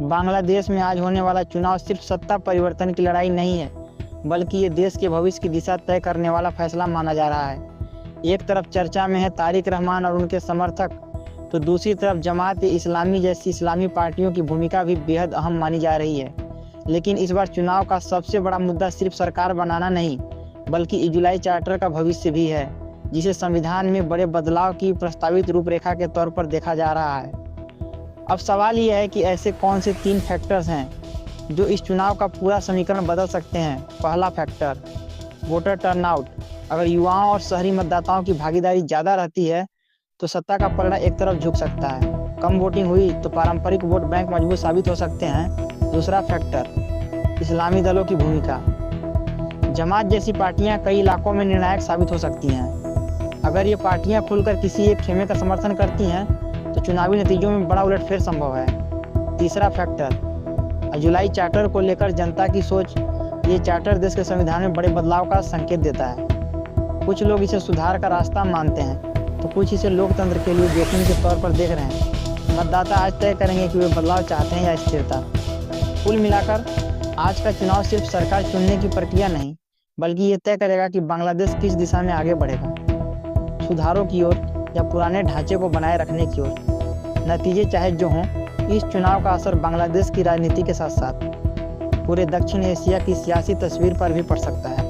बांग्लादेश में आज होने वाला चुनाव सिर्फ सत्ता परिवर्तन की लड़ाई नहीं है, बल्कि ये देश के भविष्य की दिशा तय करने वाला फैसला माना जा रहा है। एक तरफ चर्चा में है तारिक रहमान और उनके समर्थक, तो दूसरी तरफ जमात इस्लामी जैसी इस्लामी पार्टियों की भूमिका भी बेहद अहम मानी जा रही है। लेकिन इस बार चुनाव का सबसे बड़ा मुद्दा सिर्फ सरकार बनाना नहीं, बल्कि इजलाई चार्टर का भविष्य भी है, जिसे संविधान में बड़े बदलाव की प्रस्तावित रूपरेखा के तौर पर देखा जा रहा है। अब सवाल यह है कि ऐसे कौन से 3 फैक्टर्स हैं जो इस चुनाव का पूरा समीकरण बदल सकते हैं। पहला फैक्टर, वोटर टर्नआउट। अगर युवाओं और शहरी मतदाताओं की भागीदारी ज़्यादा रहती है तो सत्ता का पलड़ा एक तरफ झुक सकता है। कम वोटिंग हुई तो पारंपरिक वोट बैंक मजबूत साबित हो सकते हैं। दूसरा फैक्टर, इस्लामी दलों की भूमिका। जमात जैसी पार्टियां कई इलाकों में निर्णायक साबित हो सकती हैं। अगर ये पार्टियां खुलकर किसी एक खेमे का समर्थन करती हैं तो चुनावी नतीजों में बड़ा उलटफेर संभव है। तीसरा फैक्टर, इजलाई चार्टर को लेकर जनता की सोच। ये चार्टर देश के संविधान में बड़े बदलाव का संकेत देता है। कुछ लोग इसे सुधार का रास्ता मानते हैं तो कुछ इसे लोकतंत्र के लिए जोखिम के तौर पर देख रहे हैं। मतदाता आज तय करेंगे कि वे बदलाव चाहते हैं या स्थिरता। कुल मिलाकर आज का चुनाव सिर्फ सरकार चुनने की प्रक्रिया नहीं, बल्कि ये तय करेगा कि बांग्लादेश किस दिशा में आगे बढ़ेगा, सुधारों की ओर या पुराने ढांचे को बनाए रखने की ओर। नतीजे चाहे जो हों, इस चुनाव का असर बांग्लादेश की राजनीति के साथ साथ पूरे दक्षिण एशिया की सियासी तस्वीर पर भी पड़ सकता है।